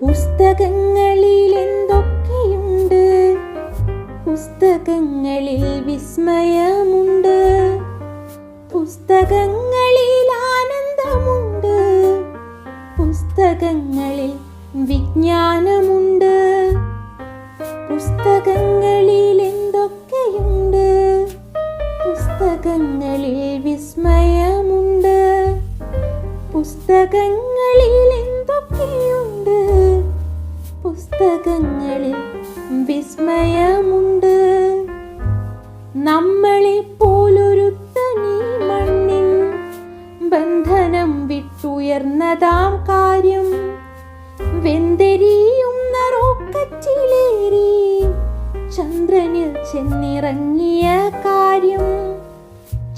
പുസ്തകങ്ങളിൽ എന്തൊക്കെയുണ്ട്, പുസ്തകങ്ങളിൽ വിസ്മയമുണ്ട്, പുസ്തകങ്ങളിൽ ആനന്ദമുണ്ട്, പുസ്തകങ്ങളിൽ വിജ്ഞാനമുണ്ട്. പുസ്തകങ്ങളിൽ എന്തൊക്കെയുണ്ട്, പുസ്തകങ്ങളിൽ വിസ്മയമുണ്ട്, പുസ്തകങ്ങളിൽ എന്തൊക്കെയുണ്ട്, പുസ്തകങ്ങളിൽ വിസ്മയമുണ്ട്. നമ്മളെ പോലൊരുത്തനീ മണ്ണിൻ ബന്ധനം വിട്ടുയർന്നതാം കാര്യം, വെന്തെരിയുന്ന റോക്കറ്റിലേറി ചന്ദ്രനിൽ ചെന്നിറങ്ങിയ കാര്യം,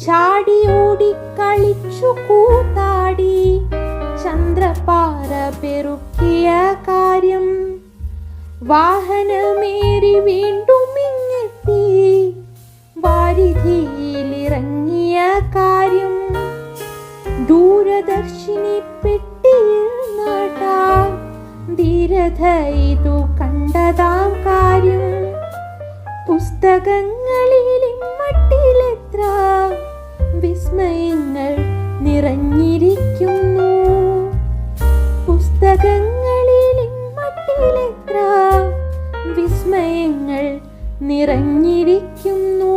ചാടിയോടി കളിച്ചു കൂത്താടി ചന്ദ്രപാറ പെറുക്കിയ കാര്യം, വാഹനമേറി വീണ്ടും ഇങ്ങെത്തി വാരിധിയിലിറങ്ങിയ കാര്യം, ദൂരദർശിനി പെട്ടിയിൽ നാട്ടാൻ ധീരത ഇതു കണ്ടതാം കാര്യം. പുസ്തകങ്ങളിൽ മട്ടിലെത്ര വിസ്മയങ്ങൾ നിറഞ്ഞിരിക്കുന്നു, പുസ്തകങ്ങളിൽ മട്ടിലെത്ര വിസ്മയങ്ങൾ നിറഞ്ഞിരിക്കുന്നു.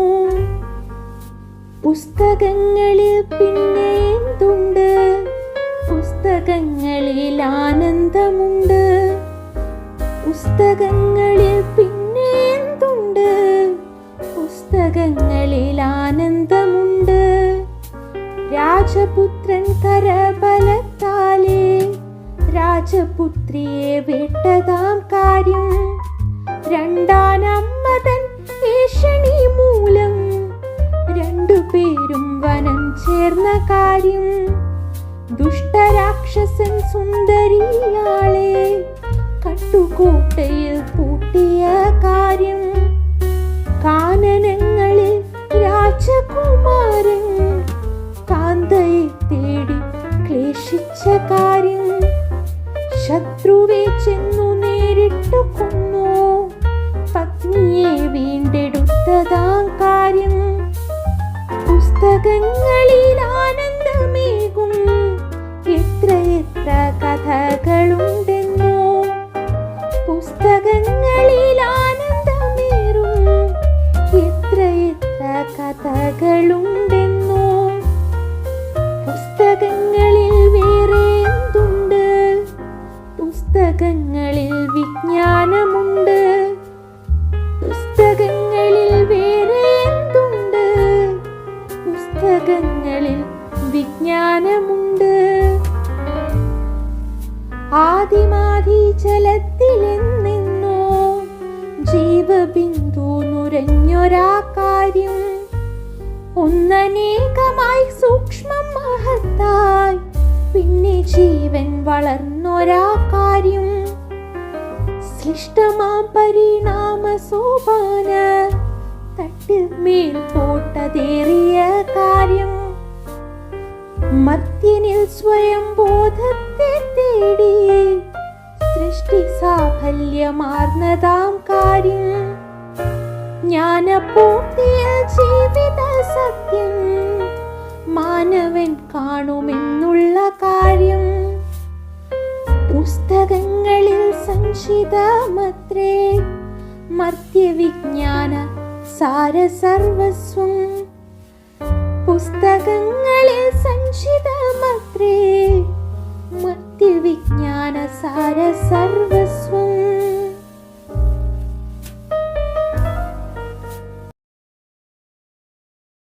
പുസ്തകങ്ങളിൽ പിന്നെ എന്തുണ്ട്, പുസ്തകങ്ങളിൽ ആനന്ദമുണ്ട്, പുസ്തകങ്ങളിൽ പിന്നെ എന്തുണ്ട്, പുസ്തകങ്ങളിൽ ആനന്ദമുണ്ട്. രാജപുത്രൻ കരബലത്താലേ രാജപുത്രിയെ വിട്ടതാം കാര്യം, രണ്ടാനമ്മതൻ ഏഷണി മൂലം രണ്ടുപേരും വനം ചേർന്ന കാര്യം, ദുഷ്ടരാക്ഷസൻ സുന്ദരിയാളെ കട്ടുകോട്ടയിൽ പൂട്ടിയ കാര്യം, കാനനങ്ങളിൽ രാജകുമാരൻ കാന്തയെ തേടി ക്ലേശിച്ച കാര്യം, ശത്രുവെ ചെന്നു നേരിട്ടു കൊന്നു പത്നിയെ വീണ്ടെടുത്തതാം കാര്യം. പുസ്തകങ്ങളിൽ ആനന്ദമേകും എത്ര എത്ര കഥകളുണ്ടെന്നോ, പുസ്തകങ്ങളിൽ ആനന്ദമേറും എത്ര എത്ര കഥകളുണ്ടെന്നോ. പുസ്തകങ്ങളിൽ വേറെ എന്തുണ്ട്, പുസ്തകങ്ങളിൽ വിജ്ഞാനമുണ്ട്, പുസ്തകങ്ങളിൽ വേറെ എന്തുണ്ട്, പുസ്തകങ്ങളിൽ വിജ്ഞാനമുണ്ട്. ആദിമാദി ജലത്തിലെന്നെന്നോ ജീവബിന്ദു നുരഞ്ഞൊരാ കാര്യം, ഒന്നനേകമായി സൂക്ഷ്മം മഹത്തായി പിന്നെ ജീവൻ വളർന്നൊരാ കാര്യം, ശ്ലിഷ്ടമാം പരിണാമ സോപാന തട്ടിൽ മേൽ പോട്ടതേറിയ കാര്യം, മർത്യനിൽ സ്വയം ബോധത്തെ തേടി സൃഷ്ടി സാഫല്യമാർന്നതാം കാര്യം, ജ്ഞാനപൂർത്തിയ ജീവിത സത്യം മാനവൻ കാണുമെന്നുള്ള കാര്യം, പുസ്തകങ്ങളിൽ സഞ്ചിതമത്രേ മർത്യവിജ്ഞാന സാരസർവസ്വം, പുസ്തകങ്ങളിൽ സഞ്ചിതമത്രേ മർത്യവിജ്ഞാന സാരസർവ